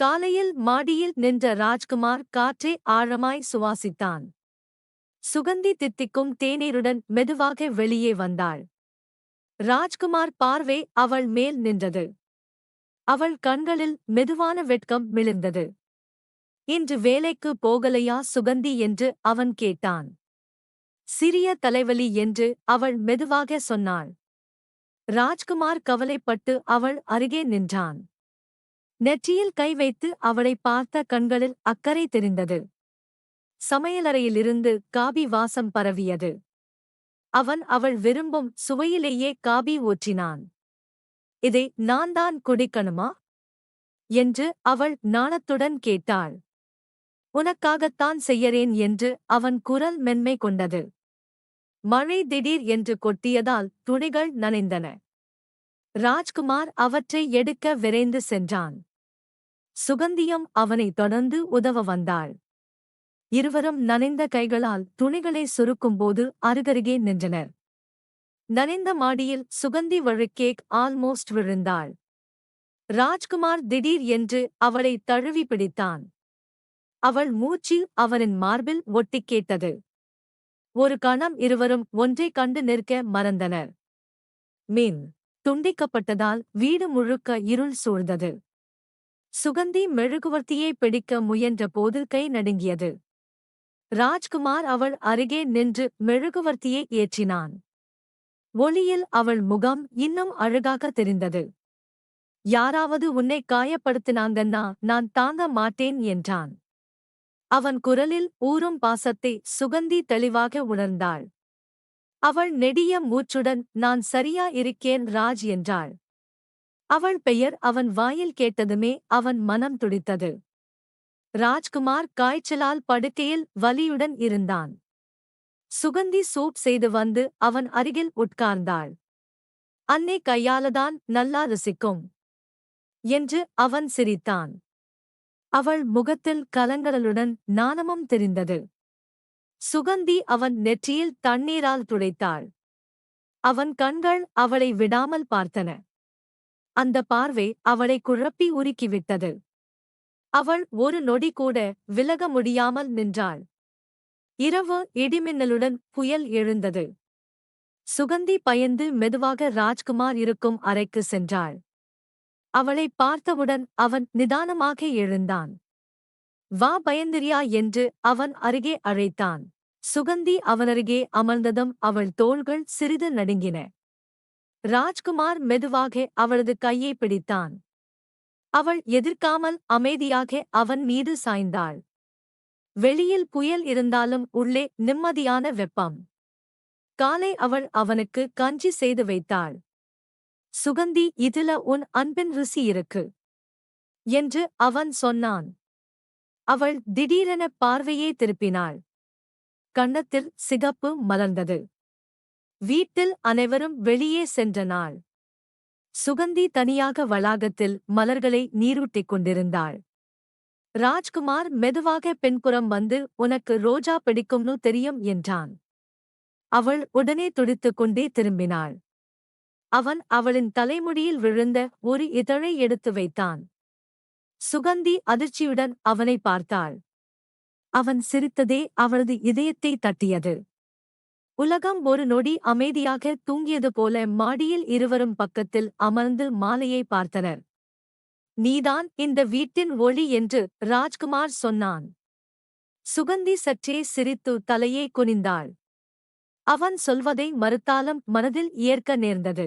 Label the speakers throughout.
Speaker 1: காலையில் மாடியில் நின்ற ராஜ்குமார் காற்றை ஆழமாய் சுவாசித்தான். சுகந்தி தித்திக்கும் தேநீருடன் மெதுவாக வெளியே வந்தாள். ராஜ்குமார் பார்வை அவள் மேல் நின்றது. அவள் கண்களில் மெதுவான வெட்கம் மிளிர்ந்தது. இன்று வேலைக்கு போகலையா சுகந்தி என்று அவன் கேட்டான். சிறிய தலைவலி என்று அவள் மெதுவாக சொன்னாள். ராஜ்குமார் கவலைப்பட்டு அவள் அருகே நின்றான். நெற்றியில் கை வைத்து அவளை பார்த்த கண்களில் அக்கறை தெரிந்தது. சமையலறையிலிருந்து காபி வாசம் பரவியது. அவன் அவள் விரும்பும் சுவையிலேயே காபி ஊற்றினான். இதை நான் தான் குடிக்கணுமா என்று அவள் நாணத்துடன் கேட்டாள். உனக்காகத்தான் செய்யறேன் என்று அவன் குரல் மென்மை கொண்டது. மழை திடீர் என்று கொட்டியதால் துணிகள் நனைந்தன. ராஜ்குமார் அவற்றை எடுக்க விரைந்து சென்றான். சுகந்தியும் அவனை தொடர்ந்து உதவ வந்தாள். இருவரும் நனைந்த கைகளால் துணிகளை சுருக்கும்போது அருகருகே நின்றனர். நனைந்த மாடியில் சுகந்தி வழுக்கே ஆல்மோஸ்ட் விழுந்தாள். ராஜ்குமார் திடீர் என்று அவளை தழுவி பிடித்தான். அவள் மூச்சு அவனின் மார்பில் ஒட்டிக் கேட்டது. ஒரு கணம் இருவரும் ஒன்றைக் கண்டு நிற்க மறந்தனர். மின் துண்டிக்கப்பட்டதால் வீடு முழுக்க இருள் சூழ்ந்தது. சுகந்தி மெழுகுவர்த்தியை பிடிக்க முயன்றபோது கை நடுங்கியது. ராஜ்குமார் அவள் அருகே நின்று மெழுகுவர்த்தியை ஏற்றினான். ஒளியில் அவள் முகம் இன்னும் அழகாக தெரிந்தது. யாராவது உன்னை காயப்படுத்தினாங்கன்னா நான் தாங்க மாட்டேன் என்றான். அவன் குரலில் ஊறும் பாசத்தை சுகந்தி தெளிவாக உணர்ந்தாள். அவள் நெடிய மூச்சுடன் நான் சரியா இருக்கேன் ராஜ் என்றாள். அவள் பெயர் அவன் வாயில் கேட்டதுமே அவன் மனம் துடித்தது. ராஜ்குமார் காய்ச்சலால் படுக்கையில் வலியுடன் இருந்தான். சுகந்தி சூப் செய்து வந்து அவன் அருகில் உட்கார்ந்தாள். அன்னை கையாலதான் நல்லா ருசிக்கும் என்று அவன் சிரித்தான். அவள் முகத்தில் கலங்கடலுடன் நாணமும் தெரிந்தது. சுகந்தி அவன் நெற்றியில் தண்ணீரால் துடைத்தாள். அவன் கண்கள் அவளை விடாமல் பார்த்தன. அந்த பார்வை அவளை குழப்பி உருக்கிவிட்டது. அவள் ஒரு நொடி கூட விலக முடியாமல் நின்றாள். இரவு இடிமின்னலுடன் புயல் எழுந்தது. சுகந்தி பயந்து மெதுவாக ராஜ்குமார் இருக்கும் அறைக்கு சென்றாள். அவளை பார்த்தவுடன் அவன் நிதானமாக எழுந்தான். வா பயந்திரியா என்று அவன் அருகே அழைத்தான். சுகந்தி அவனருகே அமர்ந்ததும் அவள் தோள்கள் சிறிது நடுங்கின. ராஜ்குமார் மெதுவாக அவளது கையை பிடித்தான். அவள் எதிர்க்காமல் அமைதியாக அவன் மீது சாய்ந்தாள். வெளியில் புயல் இருந்தாலும் உள்ளே நிம்மதியான வெப்பம். காலை அவள் அவனுக்கு கஞ்சி செய்து வைத்தாள். சுகந்தி இதுல உன் அன்பின் ருசி இருக்கு என்று அவன் சொன்னான். அவள் திடீரென பார்வையை திருப்பினாள். கன்னத்தில் சிகப்பு மலர்ந்தது. வீட்டில் அனைவரும் வெளியே சென்ற நாள். சுகந்தி தனியாக வளாகத்தில் மலர்களை நீரூட்டிக் கொண்டிருந்தாள். ராஜ்குமார் மெதுவாக பின்புறம் வந்து உனக்கு ரோஜா பிடிக்கும்னு தெரியும் என்றான். அவள் உடனே துடித்துக் கொண்டே திரும்பினாள். அவன் அவளின் தலைமுடியில் விழுந்த ஒரு இதழை எடுத்து வைத்தான். சுகந்தி அதிர்ச்சியுடன் அவனை பார்த்தாள். அவன் சிரித்ததே அவளது இதயத்தை தட்டியது. உலகம் ஒரு நொடி அமைதியாக தூங்கியது போல மாடியில் இருவரும் பக்கத்தில் அமர்ந்து மாலையை பார்த்தனர். நீதான் இந்த வீட்டின் ஒளி என்று ராஜ்குமார் சொன்னான். சுகந்தி சற்றே சிரித்து தலையை குனிந்தாள். அவன் சொல்வதை மறுத்தாலும் மனதில் ஏற்க நேர்ந்தது.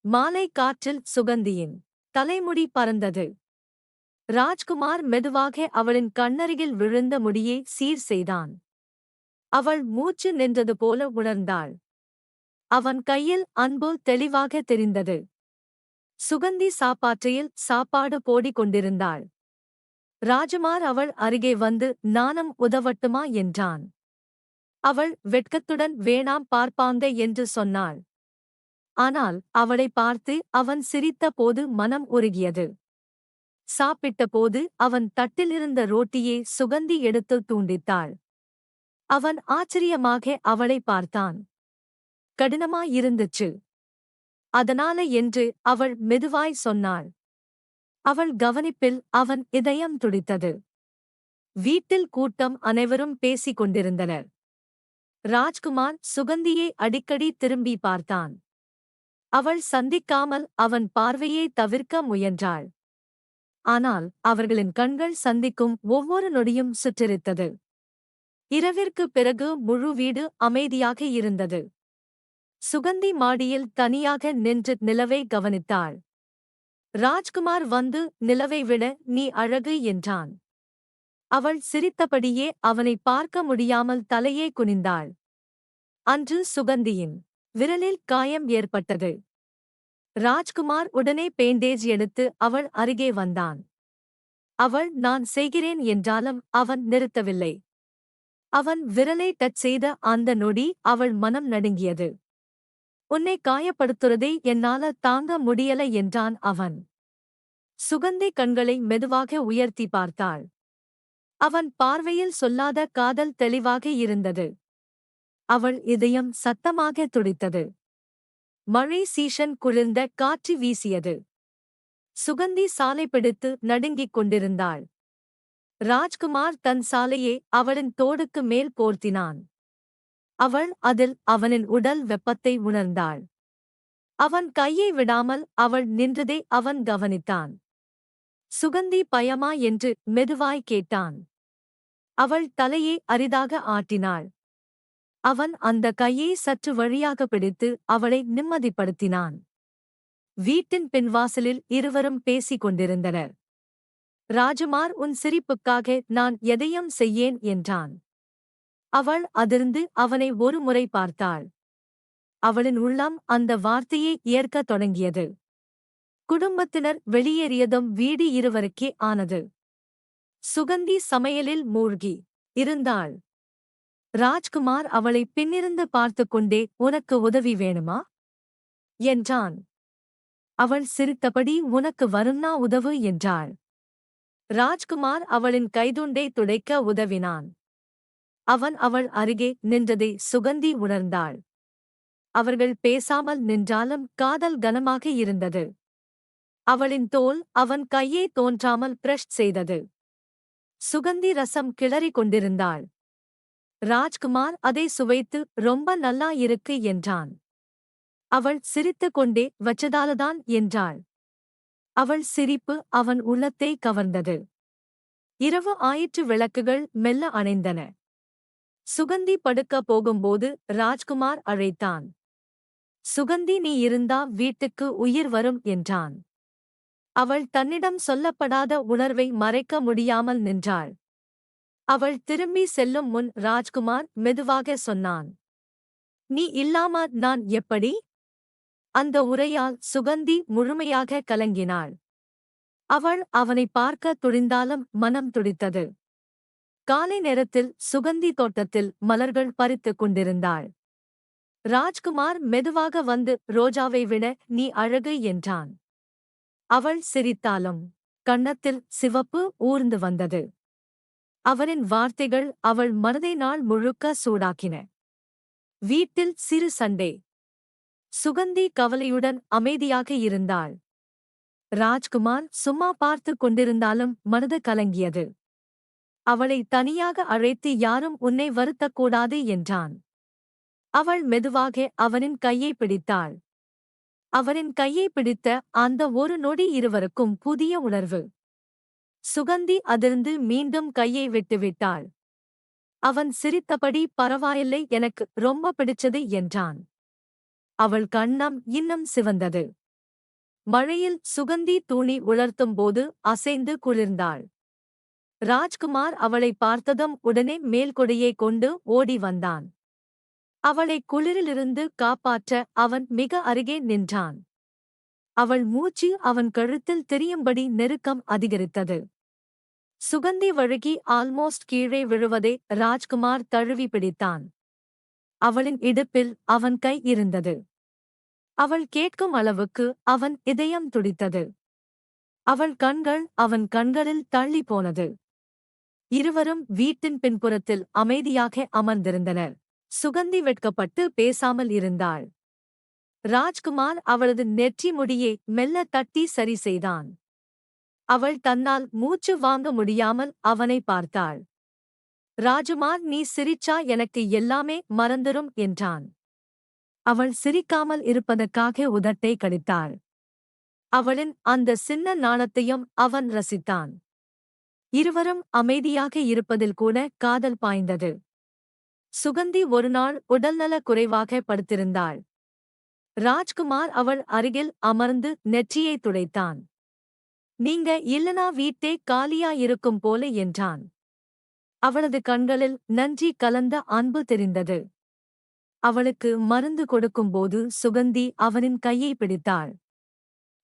Speaker 1: மாலை காற்றில் சுகந்தியின் தலைமுடி பறந்தது. ராஜ்குமார் மெதுவாக அவளின் கண்ணருகில் விழுந்த முடியை சீர் செய்தான். அவள் மூச்சு நின்றது போல உணர்ந்தாள். அவன் கையில் அன்பு தெளிவாக தெரிந்தது. சுகந்தி சாப்பாற்றையில் சாப்பாடு போடிக் கொண்டிருந்தாள். ராஜ்குமார் அவள் அருகே வந்து நானும் உதவட்டுமா என்றான். அவள் வெட்கத்துடன் வேணாம் பார்ப்பாங்க என்று சொன்னாள். ஆனால் அவளை பார்த்து அவன் சிரித்த போது மனம் உருகியது. சாப்பிட்ட போது அவன் தட்டிலிருந்த ரோட்டியை சுகந்தி எடுத்து தூண்டித்தாள். அவன் ஆச்சரியமாக அவளை பார்த்தான். கடினமாயிருந்துச்சு. அதனால என்று அவள் மெதுவாய் சொன்னாள். அவள் கவனிப்பில் அவன் இதயம் துடித்தது. வீட்டில் கூட்டம் அனைவரும் பேசிக் கொண்டிருந்தனர். ராஜ்குமார் சுகந்தியை அடிக்கடி திரும்பி பார்த்தான். அவள் சந்திக்காமல் அவன் பார்வையை தவிர்க்க முயன்றாள். ஆனால் அவர்களின் கண்கள் சந்திக்கும் ஒவ்வொரு நொடியும் சுற்றரித்தது. இரவிற்குப் பிறகு முழு வீடு அமைதியாக இருந்தது. சுகந்தி மாடியில் தனியாக நின்று நிலவை கவனித்தாள். ராஜ்குமார் வந்து நிலவை விட நீ அழகு என்றான். அவள் சிரித்தபடியே அவனை பார்க்க முடியாமல் தலையே குனிந்தாள். அன்று சுகந்தியின் விரலில் காயம் ஏற்பட்டது. ராஜ்குமார் உடனே பேண்டேஜ் எடுத்து அவள் அருகே வந்தான். அவள் நான் செய்கிறேன் என்றாலும் அவன் நிறுத்தவில்லை. அவன் விரலை டச் செய்த அந்த நொடி அவள் மனம் நடுங்கியது. உன்னை காயப்படுத்துறதை என்னால தாங்க முடியல என்றான் அவன். சுகந்தி கண்களை மெதுவாக உயர்த்தி பார்த்தாள். அவன் பார்வையில் சொல்லாத காதல் தெளிவாக இருந்தது. அவள் இதயம் சத்தமாக துடித்தது. மழை சீசன் குளிர்ந்த காற்று வீசியது. சுகந்தி சாலை பிடித்து நடுங்கிக் கொண்டிருந்தாள். ராஜ்குமார் தன் சாலையை அவளின் தோடுக்கு மேல் போர்த்தினான். அவள் அதில் அவனின் உடல் வெப்பத்தை உணர்ந்தாள். அவன் கையை விடாமல் அவள் நின்றதை அவன் கவனித்தான். சுகந்தி பயமா என்று மெதுவாய் கேட்டான். அவள் தலையை அரிதாக ஆட்டினாள். அவன் அந்த கையை சற்று வழியாக பிடித்து அவளை நிம்மதிப்படுத்தினான். வீட்டின் பின்வாசலில் இருவரும் பேசிக் கொண்டிருந்தனர். ராஜகுமார் உன் சிரிப்புக்காக நான் எதையும் செய்யேன் என்றான். அவள் அதிர்ந்து அவனை ஒரு முறை பார்த்தாள். அவளின் உள்ளம் அந்த வார்த்தையை ஏற்கத் தொடங்கியது. குடும்பத்தினர் வெளியேறியதும் வீடு இருவருக்கே ஆனது. சுகந்தி சமையலில் மூழ்கி இருந்தாள். ராஜ்குமார் அவளை பின்னிருந்து பார்த்துக் கொண்டே உனக்கு உதவி வேணுமா என்றான். அவள் சிரித்தபடி உனக்கு வரும்னா உதவு என்றாள். ராஜ்குமார் அவளின் கைதுண்டை துடைக்க உதவினான். அவன் அவள் அருகே நின்றதை சுகந்தி உணர்ந்தாள். அவர்கள் பேசாமல் நின்றாலும் காதல் கனமாக இருந்தது. அவளின் தோல் அவன் கையை தோன்றாமல் பிரஷ் செய்தது. சுகந்தி ரசம் கிளறிக் கொண்டிருந்தாள். ராஜ்குமார் அதை சுவைத்து ரொம்ப நல்லா இருக்கு என்றான். அவள் சிரித்துக் கொண்டே வச்சதாலதான் என்றாள். அவள் சிரிப்பு அவன் உள்ளத்தை கவர்ந்தது. இரவு ஆயிற்று, விளக்குகள் மெல்ல அணைந்தன. சுகந்தி படுக்க போகும்போது ராஜ்குமார் அழைத்தான். சுகந்தி நீ இருந்தா வீட்டுக்கு உயிர் வரும் என்றான். அவள் தன்னிடம் சொல்லப்படாத உணர்வை மறைக்க முடியாமல் நின்றாள். அவள் திரும்பி செல்லும் முன் ராஜ்குமார் மெதுவாக சொன்னான். நீ இல்லாம நான் எப்படி? அந்த உரையால் சுகந்தி முழுமையாக கலங்கினாள். அவள் அவனை பார்க்க துடிந்தாலும் மனம் துடித்தது. காலை நேரத்தில் சுகந்தி தோட்டத்தில் மலர்கள் பறித்துக் கொண்டிருந்தாள். ராஜ்குமார் மெதுவாக வந்து ரோஜாவை விட நீ அழகு என்றான். அவள் சிரித்தாலும் கன்னத்தில் சிவப்பு ஊர்ந்து வந்தது. அவனின் வார்த்தைகள் அவள் மனதை நாள் முழுக்க சூடாக்கின. வீட்டில் சிறு சண்டை. சுகந்தி கவலையுடன் அமைதியாக இருந்தாள். ராஜ்குமார் சும்மா பார்த்துக் கொண்டிருந்தாலும் மனது கலங்கியது. அவளை தனியாக அழைத்து யாரும் உன்னை வருத்தக்கூடாது என்றான். அவள் மெதுவாக அவனின் கையை பிடித்தாள். அவனின் கையை பிடித்த அந்த ஒரு நொடி இருவருக்கும் புதிய உணர்வு. சுகந்தி அதிர்ந்து மீண்டும் கையை விட்டுவிட்டாள். அவன் சிரித்தபடி பரவாயில்லை, எனக்கு ரொம்ப பிடிச்சது என்றான். அவள் கண்ணம் இன்னும் சிவந்தது. மழையில் சுகந்தி துணி உலர்த்தும்போது அசைந்து குளிர்ந்தாள். ராஜ்குமார் அவளை பார்த்ததும் உடனே மேல்கொடியை கொண்டு ஓடி வந்தான். அவளை குளிரிலிருந்து காப்பாற்ற அவன் மிக அருகே நின்றான். அவள் மூச்சு அவன் கழுத்தில் தெரியும்படி நெருக்கம் அதிகரித்தது. சுகந்தி வழுகி ஆல்மோஸ்ட் கீழே விழுவதை ராஜ்குமார் தழுவி பிடித்தான். அவளின் இடுப்பில் அவன் கை இருந்தது. அவள் கேட்கும் அளவுக்கு அவன் இதயம் துடித்தது. அவள் கண்கள் அவன் கண்களில் தள்ளி போனது. இருவரும் வீட்டின் பின்புறத்தில் அமைதியாக அமர்ந்திருந்தனர். சுகந்தி வெட்கப்பட்டு பேசாமல் இருந்தாள். ராஜ்குமார் அவளது நெற்றி முடியை மெல்ல தட்டி சரி செய்தான். அவள் தன்னால் மூச்சு வாங்க முடியாமல் அவனை பார்த்தாள். ராஜகுமார், நீ சிரிச்சா எனக்கு எல்லாமே மறந்துரும் என்றான். அவள் சிரிக்காமல் இருப்பதற்காக உதட்டை கடித்தாள். அவளின் அந்த சின்ன நாணத்தையும் அவன் ரசித்தான். இருவரும் அமைதியாக இருப்பதில் கூட காதல் பாய்ந்தது. சுகந்தி ஒருநாள் உடல்நல குறைவாக படுத்திருந்தாள். ராஜ்குமார் அவள் அருகில் அமர்ந்து நெற்றியை துடைத்தான். நீங்க இல்லனா வீட்டே காலியா இருக்கும் போல என்றான். அவளது கண்களில் நன்றி கலந்த அன்பு தெரிந்தது. அவளுக்கு மருந்து கொடுக்கும்போது சுகந்தி அவனின் கையை பிடித்தாள்.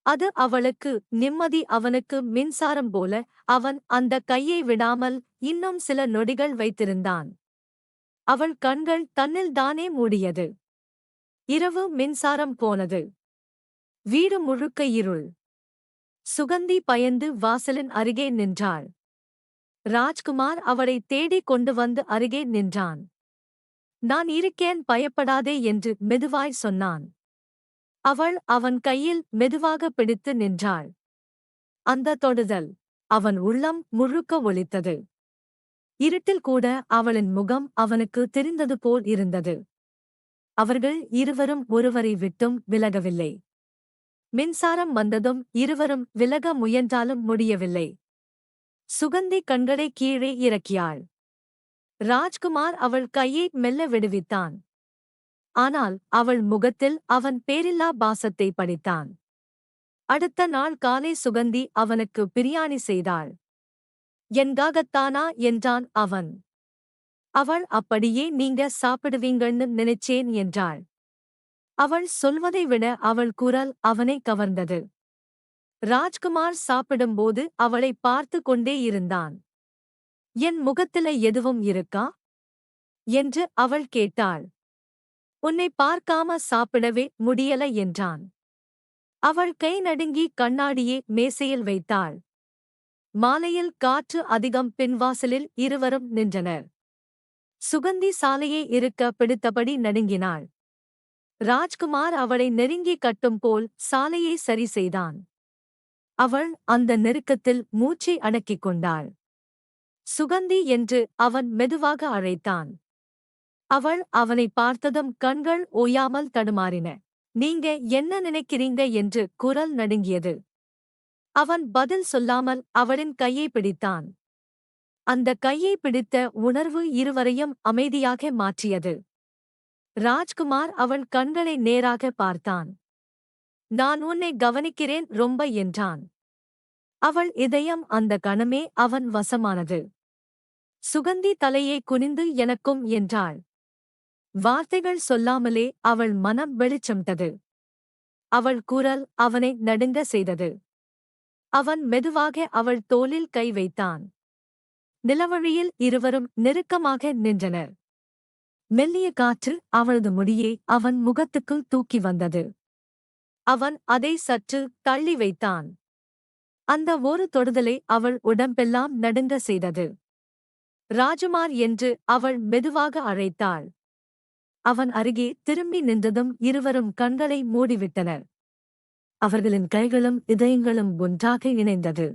Speaker 1: அது அவளுக்கு நிம்மதி, அவனுக்கு மின்சாரம் போல. அவன் அந்த கையை விடாமல் இன்னும் சில நொடிகள் வைத்திருந்தான். அவள் கண்கள் தன்னில் தானே மூடியது. இரவு மின்சாரம் போனது. வீடு முழுக்க இருள். சுகந்தி பயந்து வாசலின் அருகே நின்றாள். ராஜ்குமார் அவளை தேடிக் கொண்டு வந்து அருகே நின்றான். நான் இருக்கேன், பயப்படாதே என்று மெதுவாய் சொன்னான். அவள் அவன் கையில் மெதுவாக பிடித்து நின்றாள். அந்த தொடுதல் அவன் உள்ளம் முழுக்க ஒலித்தது. இருட்டில் கூட அவளின் முகம் அவனுக்கு தெரிந்தது போல் இருந்தது. அவர்கள் இருவரும் ஒருவரை விட்டும் விலகவில்லை. மின்சாரம் வந்ததும் இருவரும் விலக முயன்றாலும் முடியவில்லை. சுகந்தி கண்களை கீழே இறக்கியாள். ராஜ்குமார் அவள் கையை மெல்ல விடுவித்தான். ஆனால் அவள் முகத்தில் அவன் பேரில்லா பாசத்தை படித்தான். அடுத்த நாள் காலை சுகந்தி அவனுக்கு பிரியாணி செய்தாள். என்காகத்தானா என்றான் அவன். அவள் அப்படியே நீங்க சாப்பிடுவீங்கன்னு நினைச்சேன் என்றாள். அவள் சொல்வதை விட அவள் குரல் அவனை கவர்ந்தது. ராஜ்குமார் சாப்பிடும்போது அவளை பார்த்து கொண்டே இருந்தான். என் முகத்தில எதுவும் இருக்கா என்று அவள் கேட்டாள். உன்னை பார்க்காம சாப்பிடவே முடியல என்றான். அவள் கை நடுங்கி கண்ணாடியை மேசையில் வைத்தாள். மாலையில் காற்று அதிகம். பின்வாசலில் இருவரும் நின்றனர். சுகந்தி சாலையை இருக்க பிடித்தபடி நடுங்கினாள். ராஜ்குமார் அவளை நெருங்கி கட்டும் போல் சாலையை சரி செய்தான். அவள் அந்த நெருக்கத்தில் மூச்சை அடக்கிக் கொண்டாள். சுகந்தி என்று அவன் மெதுவாக அழைத்தான். அவள் அவனை பார்த்ததும் கண்கள் ஓயாமல் தடுமாறின. நீங்க என்ன நினைக்கிறீங்க என்று குரல் நடுங்கியது. அவன் பதில் சொல்லாமல் அவளின் கையை பிடித்தான். அந்த கையை பிடித்த உணர்வு இருவரையும் அமைதியாக மாற்றியது. ராஜ்குமார் அவள் கண்களை நேராக பார்த்தான். நான் உன்னை கவனிக்கிறேன் ரொம்ப என்றான். அவள் இதயம் அந்த கணமே அவன் வசமானது. சுகந்தி தலையை குனிந்து எனக்கும் என்றாள். வார்த்தைகள் சொல்லாமலே அவள் மனம் வெளிச்சம்தது. அவள் குரல் அவனை நடுங்க செய்தது. அவன் மெதுவாக அவள் தோளில் கை வைத்தான். நிலவழியில் இருவரும் நெருக்கமாக நின்றனர். மெல்லிய காற்று அவளது முடியை அவன் முகத்துக்குள் தூக்கி வந்தது. அவன் அதை சற்று தள்ளி வைத்தான். அந்த ஒரு தொடுதலை அவள் உடம்பெல்லாம் நடுங்க செய்தது. ராஜகுமார் என்று அவள் மெதுவாக அழைத்தாள். அவன் அருகே திரும்பி நின்றதும் இருவரும் கண்களை மூடிவிட்டனர். அவர்களின் கைகளும் இதயங்களும் ஒன்றாக இணைந்தது.